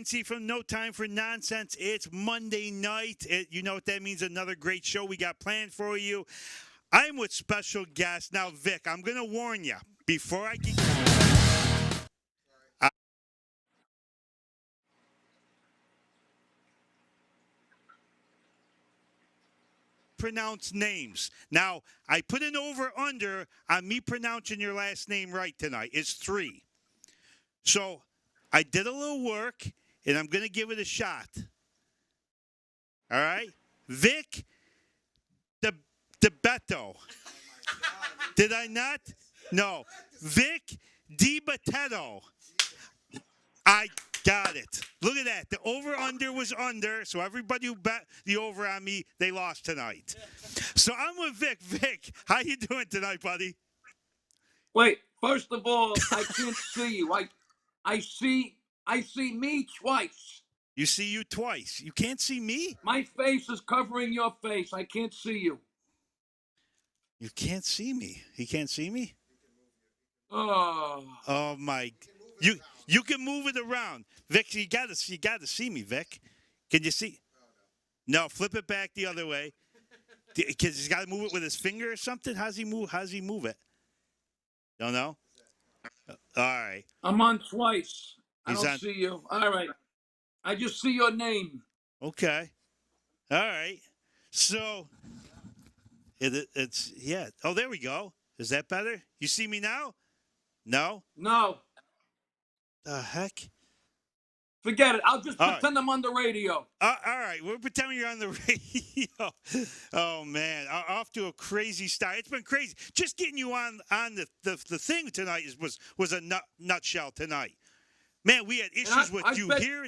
NC from No Time for Nonsense. It's Monday night. You know what that means, another great show we got planned for you. I'm with special guest. Now, Vic, I'm going to warn you, before I get... pronounce names. Now, I put an over-under on me pronouncing your last name right tonight. It's 3. So, I did a little work, and I'm going to give it a shot. All right? Vic DiBitetto. Did I not? No. Vic DiBitetto. I got it. Look at that. The over-under was under, so everybody who bet the over on me, they lost tonight. So I'm with Vic. Vic, how you doing tonight, buddy? Wait, first of all, I can't see you. I see me twice. You see you twice. You can't see me? My face is covering your face. I can't see you. You can't see me. He can't see me? Oh. Oh my. You can move it around. Vic, you gotta see me, Vic. Can you see? No, flip it back the other way. Because he's got to move it with his finger or something. How's he move it? Don't know? All right. I'm on twice. I don't see you. All right. I just see your name. Okay. All right. So, it's, yeah. Oh, there we go. Is that better? You see me now? No? No. The heck? Forget it. I'll just pretend I'm on the radio. All right. We're pretending you're on the radio. Oh, man. Off to a crazy start. It's been crazy. Just getting you on the thing tonight was a nutshell tonight. Man, we had issues with you here.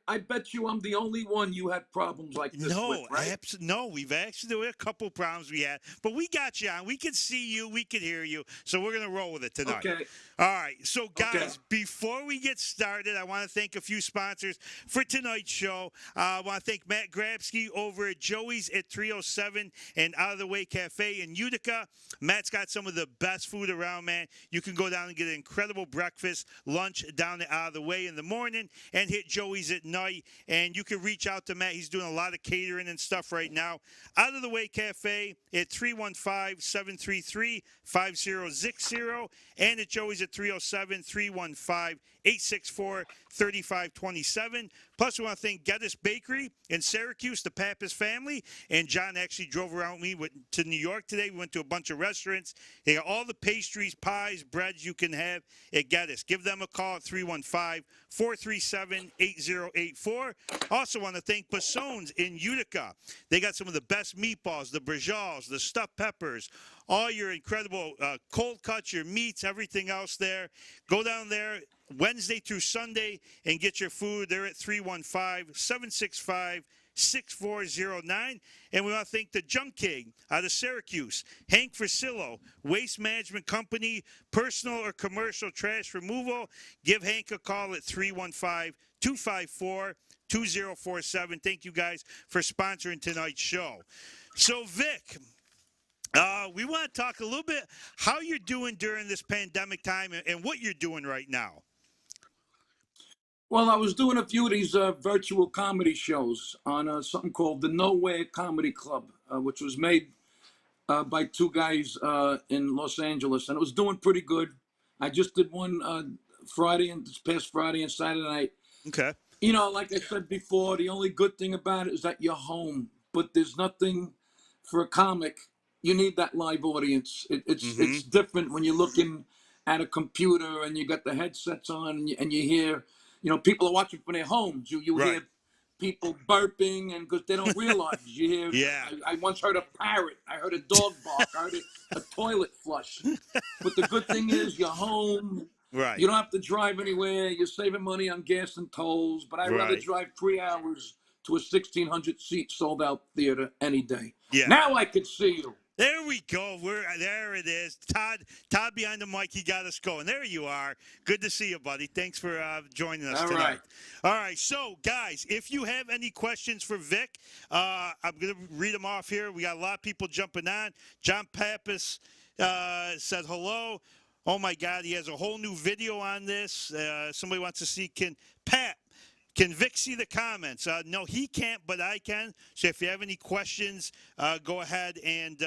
I bet you I'm the only one you had problems like this with, right? No, there were a couple problems we had, but we got you on. We could see you, we could hear you, so we're going to roll with it tonight. Okay. All right, so guys, before we get started, I want to thank a few sponsors for tonight's show. I want to thank Matt Grabsky over at Joey's at 307 and Out of the Way Cafe in Utica. Matt's got some of the best food around, man. You can go down and get an incredible breakfast, lunch down at Out of the Way in the morning, and hit Joey's at night. And you can reach out to Matt. He's doing a lot of catering and stuff right now. Out of the Way Cafe at 315-733-5060, and at Joey's at 307-315-864-3527. Plus, we want to thank Geddes Bakery in Syracuse, the Pappas family. And John actually drove around with me to New York today. We went to a bunch of restaurants. They got all the pastries, pies, breads you can have at Geddes. Give them a call at 315-437-8084. Also want to thank Bossone's in Utica. They got some of the best meatballs, the brajals, the stuffed peppers, all your incredible cold cuts, your meats, everything else there. Go down there Wednesday through Sunday and get your food. They're at 315-765-6409. And we want to thank the Junk King out of Syracuse, Hank Frasillo, Waste Management Company, personal or commercial trash removal. Give Hank a call at 315-254-2047. Thank you guys for sponsoring tonight's show. So, Vic, we want to talk a little bit how you're doing during this pandemic time and what you're doing right now. Well, I was doing a few of these virtual comedy shows on something called the Nowhere Comedy Club, which was made by two guys in Los Angeles, and it was doing pretty good. I just did one this past Friday and Saturday night. Okay. You know, like I said before, the only good thing about it is that you're home, but there's nothing for a comic. You need that live audience. It's different when you're looking at a computer and you got the headsets on and you hear, you know, people are watching from their homes. You hear people burping and because they don't realize. You hear, I once heard a parrot. I heard a dog bark. I heard a toilet flush. But the good thing is you're home. Right. You don't have to drive anywhere. You're saving money on gas and tolls. But I'd rather drive 3 hours to a 1,600-seat sold-out theater any day. Yeah. Now I can see you. There we go. There it is. Todd behind the mic, he got us going. There you are. Good to see you, buddy. Thanks for joining us tonight. All right. So, guys, if you have any questions for Vic, I'm going to read them off here. We got a lot of people jumping on. John Pappas said hello. Oh my God, he has a whole new video on this. Somebody wants to see can Vic see the comments? No, he can't, but I can. So if you have any questions, go ahead and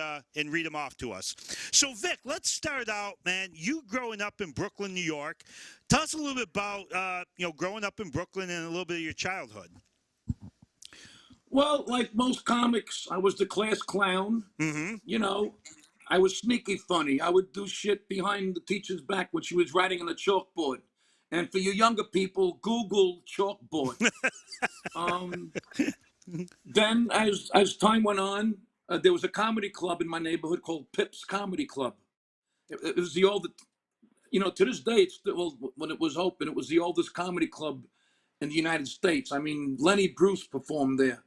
read them off to us. So Vic, let's start out, man. You growing up in Brooklyn, New York. Tell us a little bit about growing up in Brooklyn and a little bit of your childhood. Well, like most comics, I was the class clown. Mm-hmm. You know, I was sneaky funny. I would do shit behind the teacher's back when she was writing on the chalkboard. And for you younger people, Google chalkboard. Then, as time went on, there was a comedy club in my neighborhood called Pip's Comedy Club. It was the old, to this day, it's still, when it was open, it was the oldest comedy club in the United States. I mean, Lenny Bruce performed there.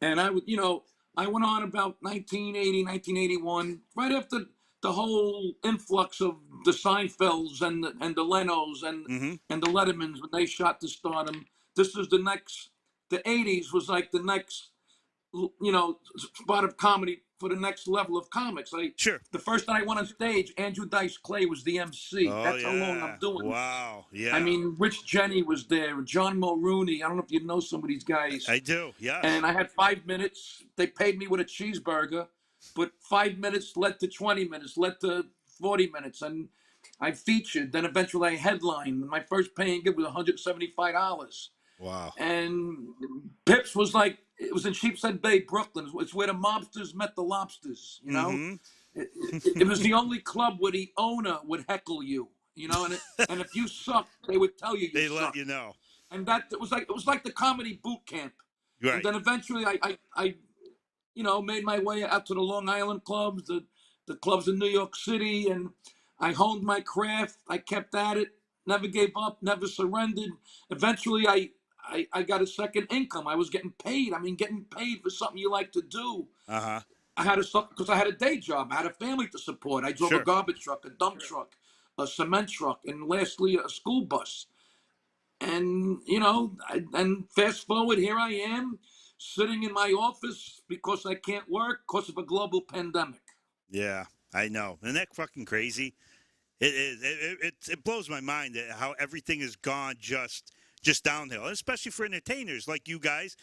And I went on about 1980, 1981, right after the whole influx of the Seinfelds and the Lenos and the Lettermans when they shot to stardom. This was the 80s was like the next, spot of comedy for the next level of comics. Sure. The first night I went on stage, Andrew Dice Clay was the MC. Oh, That's how long I'm doing. Wow. Yeah. I mean, Rich Jenny was there, John Mulrooney. I don't know if you know some of these guys. I do, yeah. And I had 5 minutes. They paid me with a cheeseburger, but 5 minutes led to 20 minutes, led to 40 minutes. And I featured. Then eventually I headlined. My first paying gig was $175. Wow. And Pips was like, it was in Sheepshead Bay, Brooklyn. It's where the mobsters met the lobsters, you know? Mm-hmm. It was the only club where the owner would heckle you, and if you sucked, they would tell you they sucked. let you know. And that it was like the comedy boot camp. Right. And then eventually I made my way out to the Long Island clubs, the clubs in New York City, and I honed my craft. I kept at it, never gave up, never surrendered. Eventually I got a second income. I was getting paid. I mean, getting paid for something you like to do. Uh-huh. Because I had a day job. I had a family to support. I drove a garbage truck, a dump truck, a cement truck, and lastly, a school bus. And, and fast forward, here I am sitting in my office because I can't work because of a global pandemic. Yeah, I know. Isn't that fucking crazy? It blows my mind how everything has gone just downhill, especially for entertainers like you guys,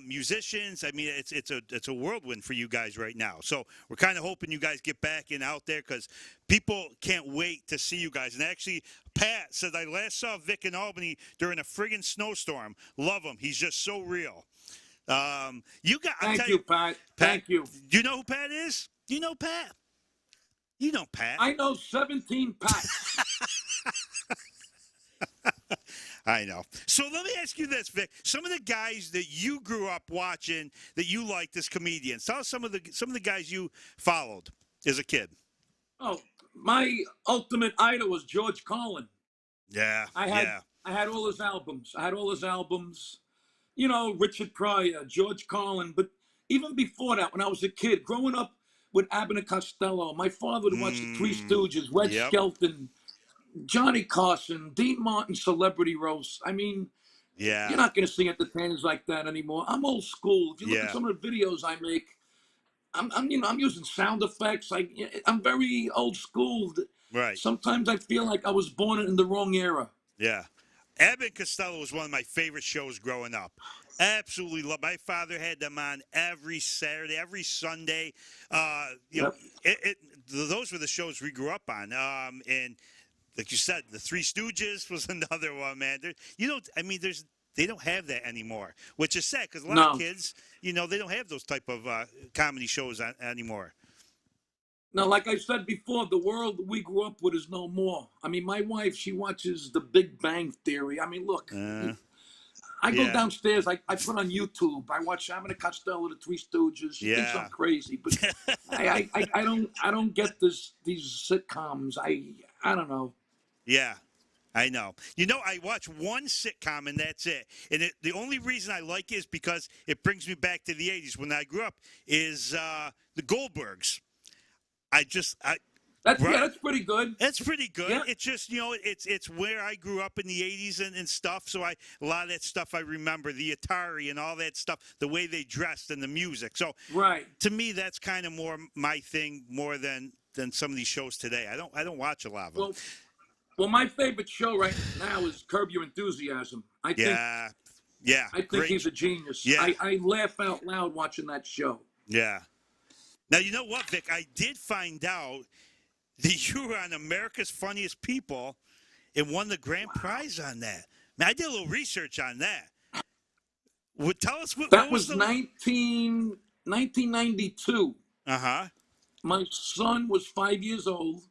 musicians. I mean, it's a whirlwind for you guys right now. So we're kind of hoping you guys get back and out there because people can't wait to see you guys. And actually, Pat said I last saw Vic in Albany during a friggin' snowstorm. Love him. He's just so real. Thank you, Pat. Thank you. Do you know who Pat is? Do you know Pat? You know Pat. I know 17 Pats. I know. So let me ask you this, Vic. Some of the guys that you grew up watching that you liked as comedians. Tell us some of the guys you followed as a kid. Oh, my ultimate idol was George Carlin. Yeah. I had all his albums. Richard Pryor, George Carlin. But even before that, when I was a kid, growing up with Abbott and Costello, my father would watch the Three Stooges, Red Skelton, Johnny Carson, Dean Martin, Celebrity Roast. I mean, yeah, you're not going to see entertainers like that anymore. I'm old school. If you look at some of the videos I make, I'm using sound effects. I'm very old school. Right. Sometimes I feel like I was born in the wrong era. Yeah. Abbott and Costello was one of my favorite shows growing up. Absolutely love. My father had them on every Saturday, every Sunday. Those were the shows we grew up on. And like you said, the Three Stooges was another one, man. They don't have that anymore, which is sad because a lot of kids, they don't have those type of comedy shows anymore. Now, like I said before, the world we grew up with is no more. I mean, my wife, she watches The Big Bang Theory. I mean, look, I go downstairs, I put on YouTube, I watch Abbott and Costello, the Three Stooges. She thinks I'm crazy, but I don't get these sitcoms. I don't know. Yeah, I know. I watch one sitcom and that's it. And the only reason I like it is because it brings me back to the 80s when I grew up, is the Goldbergs. That's pretty good. That's pretty good. Yeah. It's just, it's where I grew up in the 80s and stuff. So a lot of that stuff I remember, the Atari and all that stuff, the way they dressed and the music. So right. To me, that's kind of more my thing more than than some of these shows today. I don't watch a lot of them. Well, my favorite show right now is Curb Your Enthusiasm. I think he's a genius. Yeah. I laugh out loud watching that show. Yeah. Now, you know what, Vic? I did find out that you were on America's Funniest People and won the grand prize on that. Man, I did a little research on that. Tell us what That was was 1992. Uh-huh. My son was 5 years old.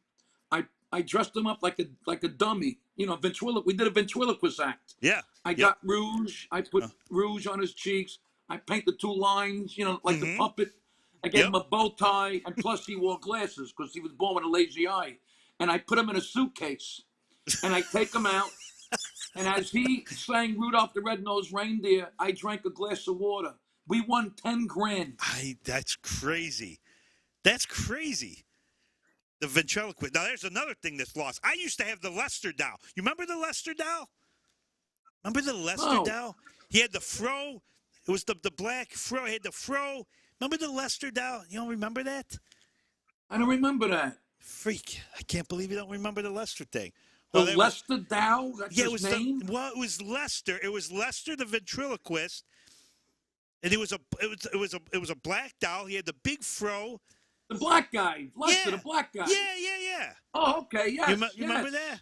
I dressed him up like a dummy. You know, we did a ventriloquist act. Yeah. I got rouge. I put rouge on his cheeks. I painted 2 lines, you know, like the puppet. I gave him a bow tie, and plus he wore glasses because he was born with a lazy eye. And I put him in a suitcase, and I take him out. And as he sang Rudolph the Red-Nosed Reindeer, I drank a glass of water. We won 10 grand. That's crazy. That's crazy. The ventriloquist. Now, there's another thing that's lost. I used to have the Lester doll. You remember the Lester doll? Remember the Lester doll? He had the fro. It was the black fro. He had the fro. Remember the Lester doll? You don't remember that? I don't remember that. Freak. I can't believe you don't remember the Lester thing. The Lester doll? That's his name? It was Lester. It was Lester the ventriloquist. And it was a black doll. He had the big fro. The black guy. Lester, the black guy. Yeah. Oh, okay, yes. You remember that?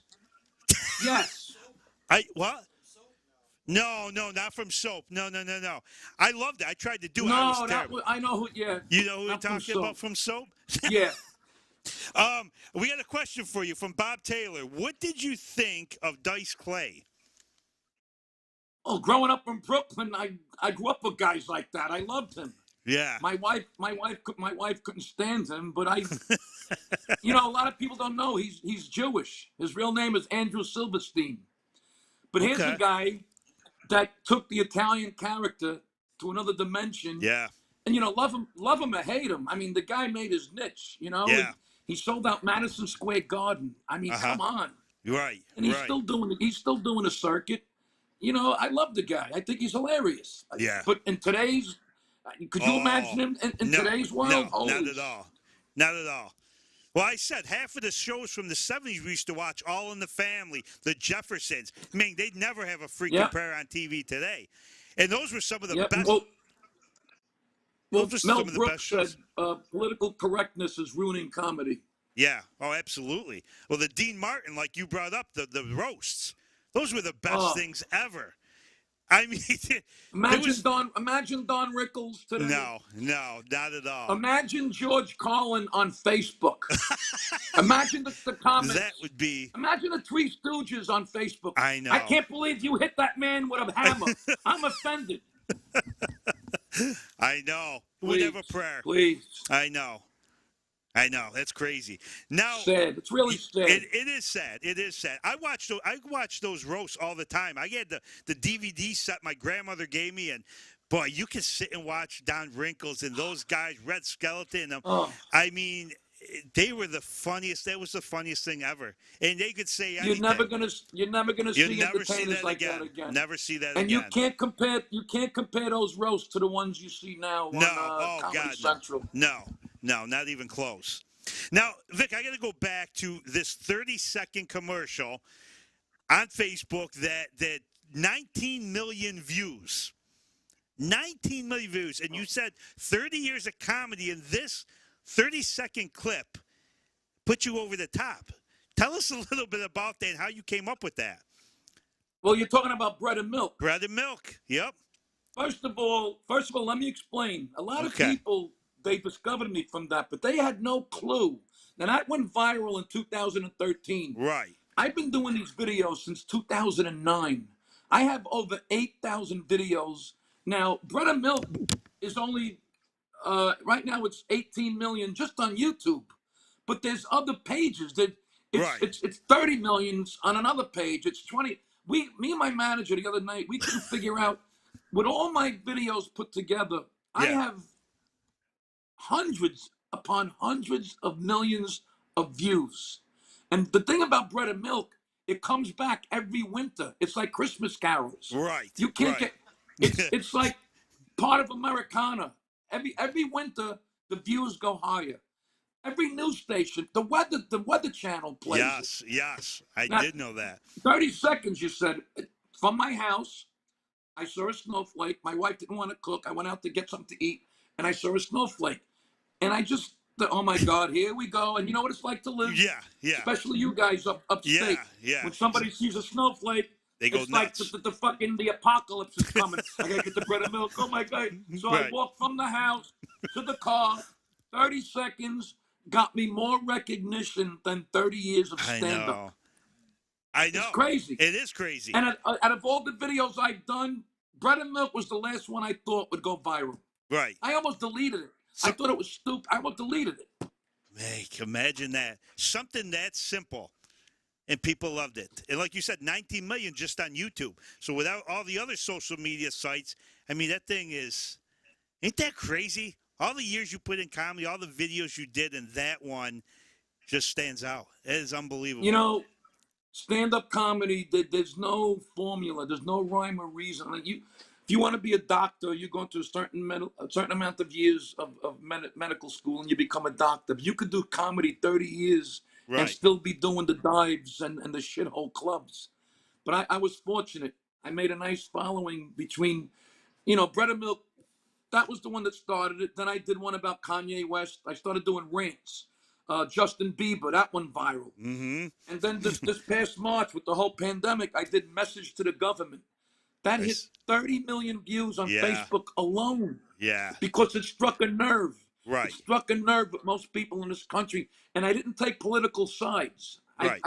Yes. What? No, not from Soap. No. I loved it. I tried to do it. No, I know who. Yeah. You know who we're talking about from Soap? Yeah. We got a question for you from Bob Taylor. What did you think of Dice Clay? Oh, growing up in Brooklyn, I grew up with guys like that. I loved him. Yeah. My wife couldn't stand him, but you know, a lot of people don't know he's Jewish. His real name is Andrew Silverstein. But here's a guy that took the Italian character to another dimension. Yeah. And you know, love him or hate him. I mean, the guy made his niche. You know. Yeah. He sold out Madison Square Garden. I mean, come on. Right. And he's still doing a circuit. You know, I love the guy. I think he's hilarious. Yeah. But in today's, could you imagine him in today's world? No, not at all. Not at all. Well, I said half of the shows from the 70s we used to watch, All in the Family, the Jeffersons. I mean, they'd never have a freaking pair on TV today. And those were some of the best. Well, Mel Brooks said political correctness is ruining comedy. Yeah. Oh, absolutely. Well, the Dean Martin, like you brought up, the roasts, those were the best things ever. I mean, imagine Don Rickles today. No, not at all. Imagine George Carlin on Facebook. Imagine the comments. That would be. Imagine the Three Stooges on Facebook. I know. I can't believe you hit that man with a hammer. I'm offended. I know. We'd have a prayer. Please. I know. That's crazy. Now, sad. It's really sad. It is sad. It is sad. I watch those roasts all the time. I had the DVD set my grandmother gave me, and boy, you can sit and watch Don Rickles and those guys, Red Skeleton. I mean, they were the funniest. That was the funniest thing ever. And they could say anything. You're never gonna see entertainers like that again. Never see that and again. And you can't compare those roasts to the ones you see now on Comedy Central. No, not even close. Now, Vic, I got to go back to this 30-second commercial on Facebook that 19 million views. 19 million views. And you said 30 years of comedy, and this 30-second clip put you over the top. Tell us a little bit about that and how you came up with that. Well, you're talking about bread and milk. Bread and milk, yep. First of all, let me explain. A lot of people, they discovered me from that, but they had no clue. Now, that went viral in 2013. Right. I've been doing these videos since 2009. I have over 8,000 videos. Now, bread and milk is only, right now it's 18 million just on YouTube. But there's other pages that it's 30 million on another page. It's 20. Me and my manager the other night, we couldn't figure out, with all my videos put together, I have hundreds upon hundreds of millions of views. And the thing about bread and milk, it comes back every winter. It's like Christmas carols. Right. You can't get it's like part of Americana. Every winter the views go higher. Every news station, the weather channel plays it. Yes, I Now, did know that. 30 seconds, you said, from my house, I saw a snowflake. My wife didn't want to cook. I went out to get something to eat, and I saw a snowflake. And I just, oh my God, here we go. And you know what it's like to live, Yeah, especially you guys upstate. yeah. When somebody sees a snowflake, They go it's like nuts. the fucking the apocalypse is coming. I gotta get the bread and milk. Oh my God! So I Right. walked from the house to the car. 30 seconds got me more recognition than 30 years of I stand-up. know. I It's know. crazy. It is crazy. And out of all the videos I've done, bread and milk was the last one I thought would go viral. Right. I almost deleted it. So, I thought it was stupid. I almost deleted it. hey, imagine that. Something that simple. And people loved it. And like you said, 19 million just on YouTube. So without all the other social media sites, I mean, that thing is, ain't that crazy? All the years you put in comedy, all the videos you did, and that one just stands out. It is unbelievable. You know, stand-up comedy, there's no formula. There's no rhyme or reason. Like if you want to be a doctor, you go to a certain amount of years of medical school, and you become a doctor. If you could do comedy 30 years and Right. still be doing the dives and the shithole clubs. But I was fortunate. I made a nice following between, Bread and Milk. That was the one that started it. Then I did one about Kanye West. I started doing rants. Justin Bieber, that one viral. Mm-hmm. And then this past March with the whole pandemic, I did Message to the Government. That hit 30 million views on Facebook alone. Yeah. Because it struck a nerve. Right. It struck a nerve with most people in this country. And I didn't take political sides. Right.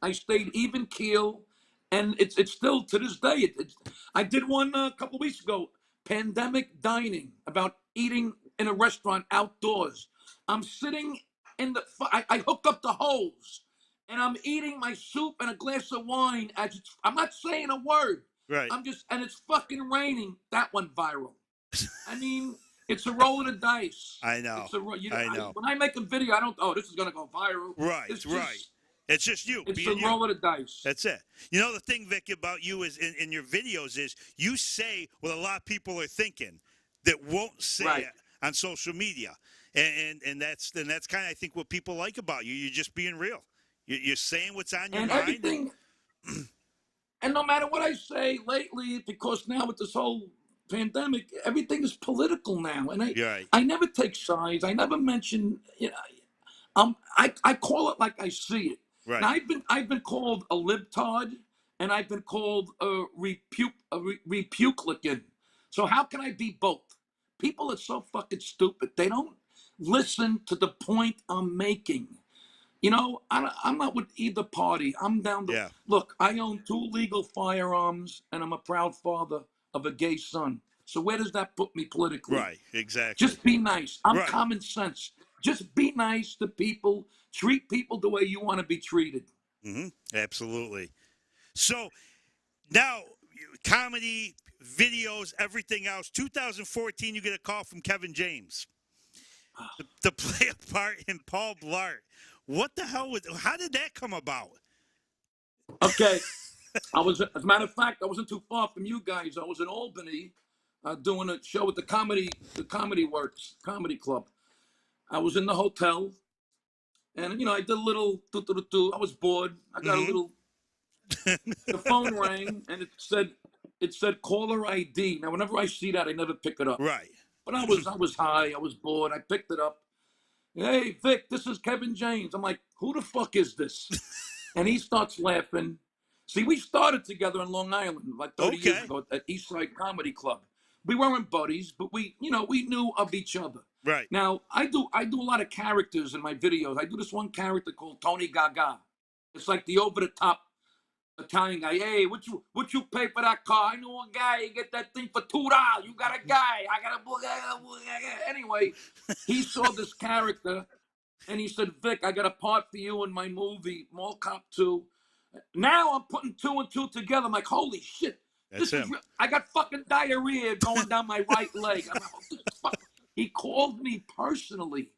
I stayed even keel. And it's still to this day. I did one a couple of weeks ago, pandemic dining, about eating in a restaurant outdoors. I'm sitting in I hook up the hose, and I'm eating my soup and a glass of wine. I'm not saying a word. Right. And it's fucking raining. That went viral. I mean, it's a roll of the dice. I know. I know. When I make a video, I don't. Oh, this is gonna go viral. Right. It's just you. It's a roll of the dice. That's it. You know, the thing, Vic, about you is in your videos is you say what a lot of people are thinking that won't say it on social media. And that's kind of, I think, what people like about you. You're just being real. You're saying what's on your mind. Everything, and no matter what I say lately, because now with this whole pandemic, everything is political now. And I never take sides. I never mention, I call it like I see it. Right. Now, I've been called a libtard, and I've been called a repuclican. So how can I be both? People are so fucking stupid. They don't listen to the point I'm making. I'm not with either party. I'm down to look. I own 2 legal firearms, and I'm a proud father of a gay son. So where does that put me politically? Right. Exactly. Just be nice. I'm common sense. Just be nice to people. Treat people the way you want to be treated. Mm-hmm. Absolutely. So now, comedy, videos, everything else. 2014, you get a call from Kevin James to play a part in Paul Blart. What the hell how did that come about? Okay. As a matter of fact, I wasn't too far from you guys. I was in Albany doing a show at the Comedy Works Comedy Club. I was in the hotel, and I did a little I was bored. I got a little. The phone rang, and it said caller ID. Now, whenever I see that, I never pick it up. Right. But I was high. I was bored. I picked it up. Hey, Vic, this is Kevin James. I'm like, who the fuck is this? And he starts laughing. See, we started together in Long Island like 30 years ago at Eastside Comedy Club. We weren't buddies, but we knew of each other. Right. Now, I do a lot of characters in my videos. I do this one character called Tony Gaga. It's like the over-the-top Italian guy. Hey, what you pay for that car? I know a guy. You get that thing for $2. You got a guy. I got a book. Anyway, he saw this character, and he said, Vic, I got a part for you in my movie, Mall Cop 2. Now I'm putting 2 and 2 together. I'm like, holy shit. That's him. I got fucking diarrhea going down my right leg. I'm like, he called me personally.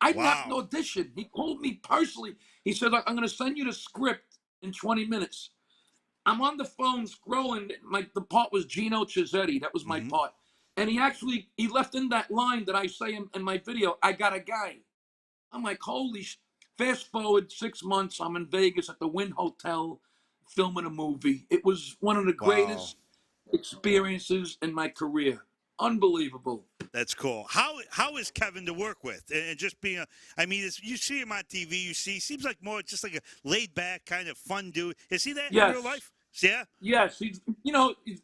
I didn't have an audition. He called me personally. He said, I'm going to send you the script in 20 minutes. I'm on the phone scrolling. The part was Gino Cizzetti. That was my part. And he left in that line that I say in my video, I got a guy. I'm like, fast forward 6 months, I'm in Vegas at the Wynn Hotel filming a movie. It was one of the Wow. greatest experiences in my career. Unbelievable. That's cool. How is Kevin to work with? And just being I mean, you see him on TV. Seems like more just like a laid back kind of fun dude. Is he that in real Yes. life? Yeah. Yes, he's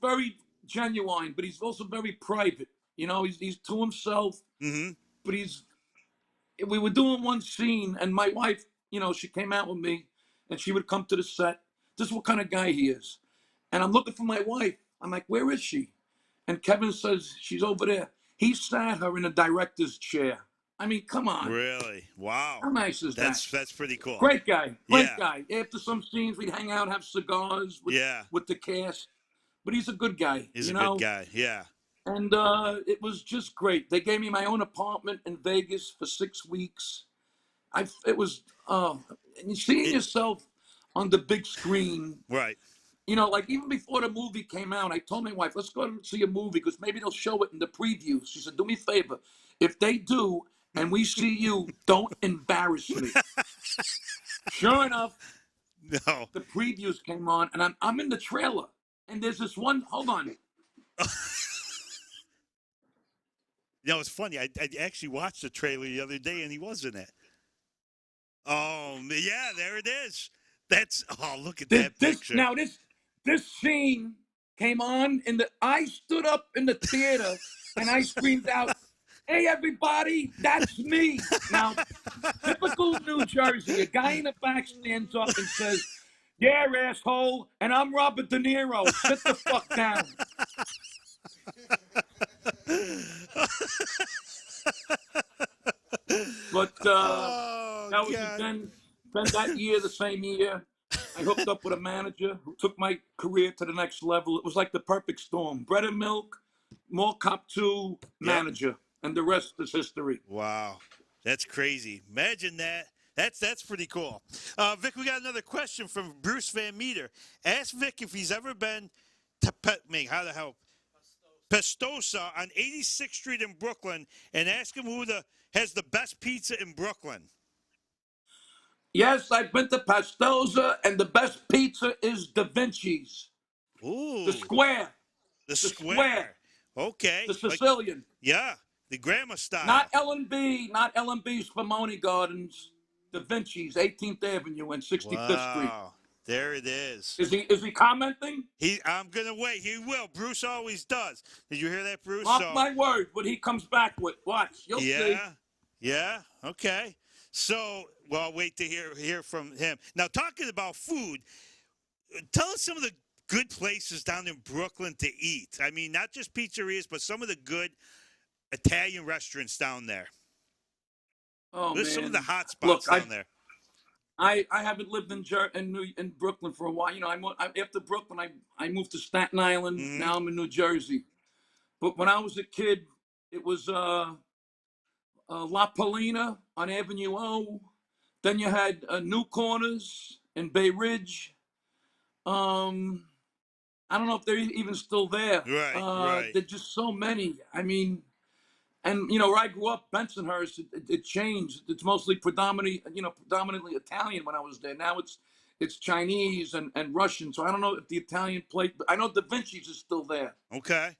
very genuine, but he's also very private. He's to himself, Mm-hmm. but we were doing one scene, and my wife, she came out with me, and she would come to the set. This is what kind of guy he is. And I'm looking for my wife. I'm like, where is she? And Kevin says, she's over there. He sat her in a director's chair. I mean, come on. Really? Wow. How nice is that? That's pretty cool. Great guy. Great Yeah. guy. After some scenes, we'd hang out, have cigars with the cast. But he's a good guy. He's a good guy. Yeah. And it was just great. They gave me my own apartment in Vegas for 6 weeks. It was and seeing yourself on the big screen. Right. Like even before the movie came out, I told my wife, let's go and see a movie because maybe they'll show it in the previews. She said, do me a favor. If they do and we see you, don't embarrass me. Sure enough, no. The previews came on, and I'm in the trailer. And there's this one, hold on. It's funny. I actually watched the trailer the other day, and he was in it. Oh, yeah, there it is. Look at that picture. Now, this scene came on, I stood up in the theater, and I screamed out, hey, everybody, that's me. Now, typical New Jersey, a guy in the back stands up and says, yeah, asshole, and I'm Robert De Niro. Sit the fuck down. But that was then that year, the same year, I hooked up with a manager who took my career to the next level. It was like the perfect storm. Bread and Milk, Mall Cop 2, manager, and the rest is history. Wow. That's crazy. Imagine that. That's pretty cool. Vic, we got another question from Bruce Van Meter. Ask Vic if he's ever been to Pestosa on 86th Street in Brooklyn, and ask him who has the best pizza in Brooklyn. Yes, I've been to Pestosa, and the best pizza is Da Vinci's. Ooh. The Square. The Square. Okay. The Sicilian. The grandma style. Not L&B's Spumoni Gardens. Da Vinci's, 18th Avenue and 65th Street. There it is. Is he commenting? I'm gonna wait. He will. Bruce always does. Did you hear that, Bruce? Mark my word, what he comes back with. Watch. You'll see. Yeah. Okay. So, I'll wait to hear from him. Now, talking about food, tell us some of the good places down in Brooklyn to eat. I mean, not just pizzerias, but some of the good Italian restaurants down there. Oh, There's man. some of the hot spots down there. I haven't lived in Brooklyn for a while. After Brooklyn, I moved to Staten Island. Mm-hmm. Now I'm in New Jersey. But when I was a kid, it was La Paulina on Avenue O. Then you had New Corners in Bay Ridge. I don't know if they're even still there. Right. There's just so many. I mean, and where I grew up, Bensonhurst, it changed. It's mostly predominantly Italian when I was there. Now it's Chinese and Russian. So I don't know if the Italian plate. But I know Da Vinci's is still there. Okay.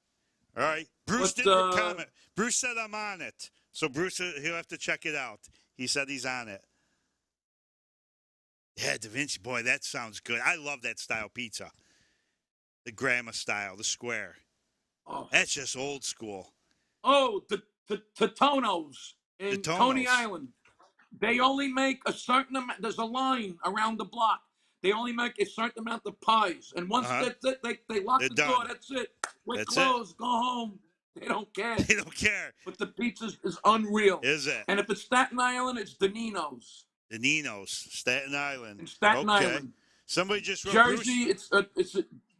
All right. Bruce didn't comment. Bruce said I'm on it. So Bruce, he'll have to check it out. He said he's on it. Yeah, Da Vinci, boy, that sounds good. I love that style pizza. The grandma style, the square. Oh, that's just old school. Oh, the Totono's in Coney Island. They only make a certain amount. There's a line around the block. They only make a certain amount of pies. And once that's it, they lock the door. That's it. We're closed. Go home. They don't care. They don't care. But the pizza is unreal. Is it? And if it's Staten Island, it's the Nino's. The Nino's, Staten Island. In Staten Island. Somebody just wrote Jersey. It's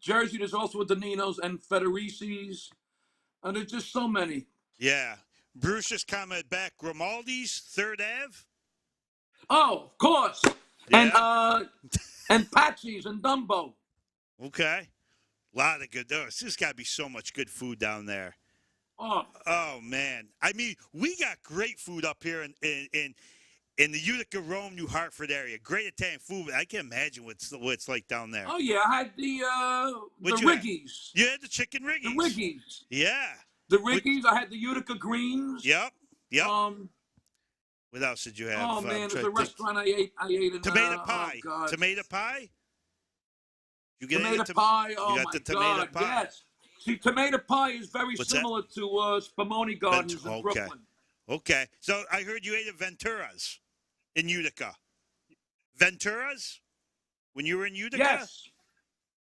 Jersey. There's also a Donino's and Federici's. And there's just so many. Yeah. Bruce just commented back, Grimaldi's, 3rd Ave? Oh, of course. Yeah. And Patsy's and Dumbo. Okay. A lot of good. There's just got to be so much good food down there. Oh, man. I mean, we got great food up here in in the Utica, Rome, New Hartford area. Great Italian food. But I can imagine what it's like down there. Oh yeah, I had the What'd you have? Riggies. You had the chicken The riggies. Riggies. Yeah. The Riggies. I had the Utica Greens. Yep. Um. What else did you have? Oh man, I'm there's trying a to think. restaurant I ate in Tomato pie. Oh God. Tomato pie. You get Tomato pie. Oh you got my the tomato God. pie. Yes. See, tomato pie is very What's similar to Spumoni Gardens in okay. Brooklyn. Okay. So I heard you ate at Ventura's in Utica. Ventura's? When you were in Utica? Yes.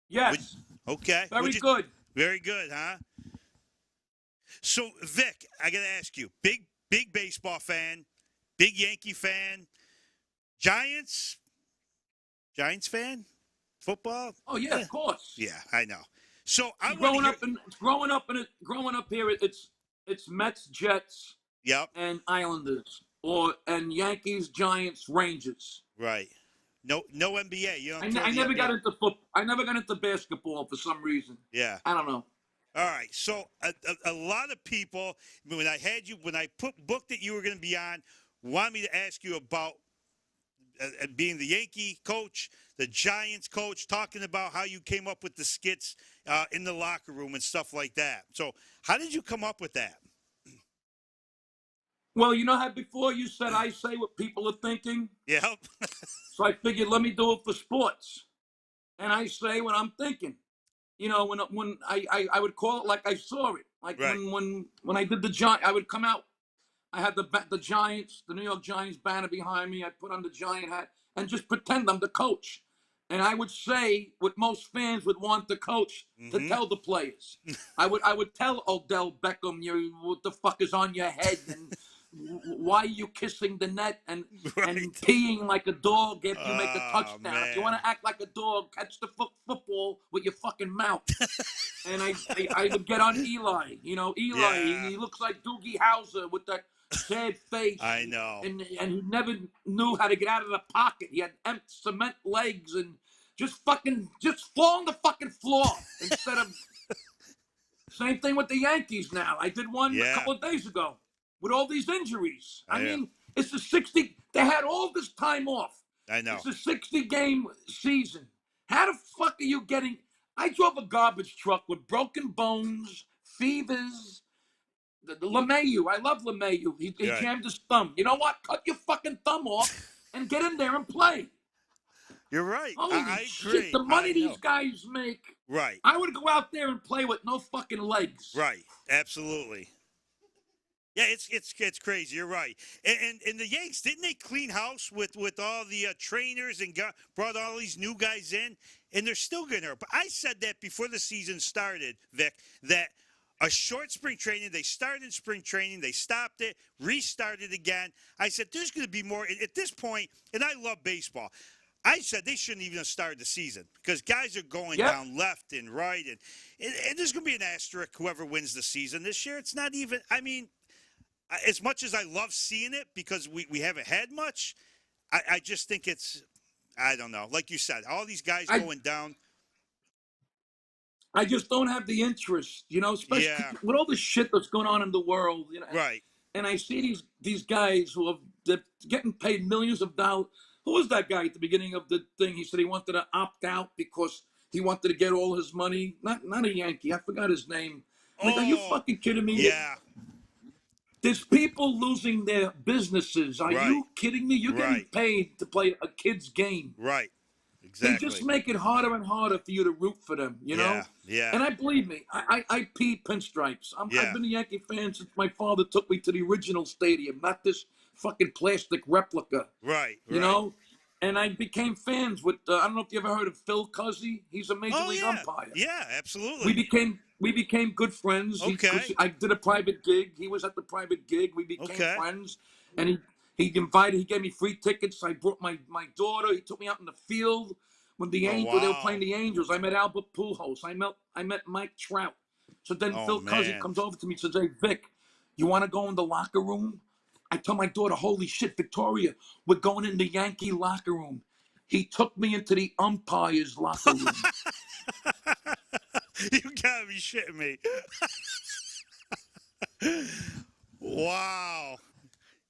Yes. Okay. Very good. Very good, huh? So, Vic, I got to ask you, big baseball fan, big Yankee fan, Giants fan, football? Oh yeah, of course. Yeah, I know. So I growing up here, it's Mets, Jets, Yep. and Islanders, and Yankees, Giants, Rangers. Right. No NBA. You don't I never got into football. I never got into basketball for some reason. Yeah. I don't know. All right. So a lot of people, when I booked that you were going to be on, wanted me to ask you about being the Yankee coach, the Giants coach, talking about how you came up with the skits in the locker room and stuff like that. So how did you come up with that? Well, you know how before you said I say what people are thinking? Yep. So I figured, let me do it for sports. And I say what I'm thinking. You know, when I would call it like I saw it. Like right. when I did the Giants, I would come out. I had the Giants, the New York Giants banner behind me. I put on the Giant hat and just pretend I'm the coach. And I would say what most fans would want the coach to tell the players. I would tell Odell Beckham, what the fuck is on your head, and why are you kissing the net and peeing like a dog if you make a touchdown? Man. If you want to act like a dog, catch the football with your fucking mouth. And I would get on Eli. You know, Eli, he looks like Doogie Howser with that sad face. I know. And he never knew how to get out of the pocket. He had empty cement legs and just fall on the fucking floor instead of. Same thing with the Yankees now. I did one a couple of days ago with all these injuries. I mean, it's a 60. They had all this time off. I know. It's a 60-game season. How the fuck are you getting? I drove a garbage truck with broken bones, fevers. The LeMahieu, I love LeMahieu. He jammed his thumb. You know what? Cut your fucking thumb off and get in there and play. You're right. Holy I shit, agree. the money these guys make. Right. I would go out there and play with no fucking legs. Right. Absolutely. Yeah, it's crazy. You're right. And the Yanks, didn't they clean house with all the trainers and brought all these new guys in? And they're still getting hurt. But I said that before the season started, Vic, that a short spring training, they started spring training, they stopped it, restarted again. I said there's going to be more. At this point, and I love baseball, I said they shouldn't even have started the season because guys are going down left and right. And there's going to be an asterisk whoever wins the season this year. It's not even, I mean, as much as I love seeing it because we haven't had much, I just think it's, I don't know. Like you said, all these guys going down. I just don't have the interest, you know, especially with all the shit that's going on in the world. You know, right. And I see these guys they're getting paid millions of dollars. Who was that guy at the beginning of the thing? He said he wanted to opt out because he wanted to get all his money. Not a Yankee. I forgot his name. Like, are you fucking kidding me? Yeah. There's people losing their businesses. Are you kidding me? You're getting paid to play a kid's game. Right. Exactly. They just make it harder and harder for you to root for them, you know? Yeah. And I believe me, I pee pinstripes. I've been a Yankee fan since my father took me to the original stadium, not this fucking plastic replica. Right. You know? And I became fans with, I don't know if you ever heard of Phil Cuzzy. He's a major league umpire. Yeah, absolutely. We became good friends. Okay. I did a private gig. He was at the private gig. We became friends. And he gave me free tickets. I brought my daughter. He took me out in the field when they were playing the Angels. I met Albert Pujols. I met Mike Trout. So then Phil Cuzzy comes over to me and says, "Hey, Vic, you want to go in the locker room?" I tell my daughter, "Holy shit, Victoria, we're going in the Yankee locker room." He took me into the umpire's locker room. You gotta be shitting me. Wow.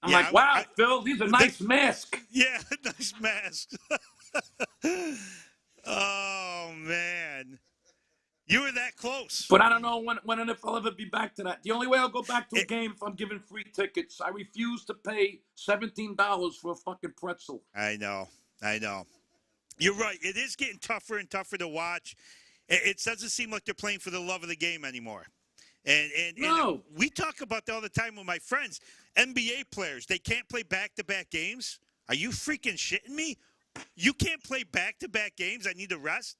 I'm Yeah, like, wow, Phil, these are nice masks. Yeah, nice masks. Oh man, you were that close. But I don't know when and if I'll ever be back to that. The only way I'll go back to a It- game if I'm given free tickets. I refuse to pay $17 for a fucking pretzel. I know. You're right. It is getting tougher and tougher to watch. It doesn't seem like they're playing for the love of the game anymore. And No. we talk about that all the time with my friends. NBA players, they can't play back-to-back games. Are you freaking shitting me? You can't play back-to-back games. I need to rest.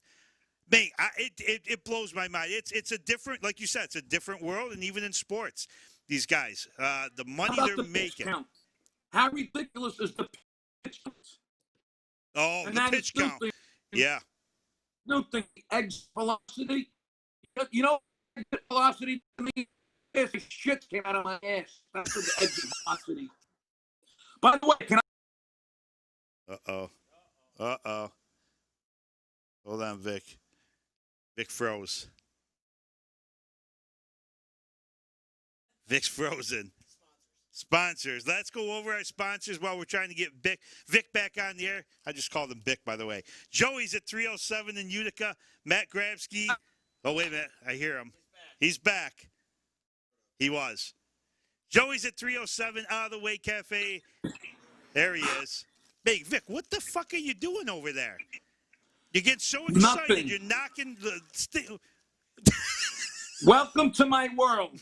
Man, it blows my mind. It's a different, like you said, it's a different world, and even in sports, these guys, the money How they're about the pitch making. count? How ridiculous is the pitch count? Oh, And the that pitch is count. Yeah. New thing, exit velocity. You know, exit velocity to me is shit came out of my ass. That's the exit velocity. By the way, can I? Uh-oh. Hold on, Vic. Vic froze. Vic's frozen. Sponsors. Let's go over our sponsors while we're trying to get Vic back on the air. I just called him Vic, by the way. Joey's at 307 in Utica. Matt Grabsky. Oh, wait a minute. I hear him. He's back. He was. Joey's at 307 Out of the Way Cafe. There he is. Hey, Vic, what the fuck are you doing over there? You get so excited. Nothing. You're knocking the... Welcome to my world.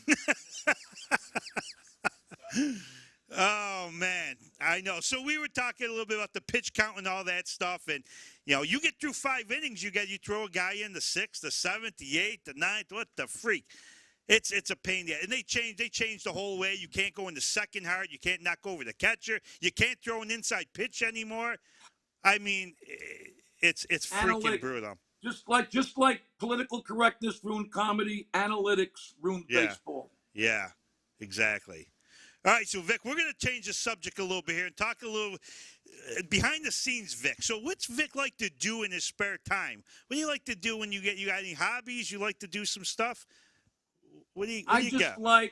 Oh, man. I know. So we were talking a little bit about the pitch count and all that stuff. And, you know, you get through 5 innings, you throw a guy in the 6th, the 7th, the 8th, the 9th. What the freak? It's a pain. And they changed the whole way. You can't go in the second hard. You can't knock over the catcher. You can't throw an inside pitch anymore. I mean, it's freaking brutal. Just like political correctness ruined comedy, analytics ruined baseball. Yeah, exactly. All right, so Vic, we're going to change the subject a little bit here and talk a little behind the scenes, Vic. So what's Vic like to do in his spare time? What do you like to do when you got any hobbies? You like to do some stuff? What do you got?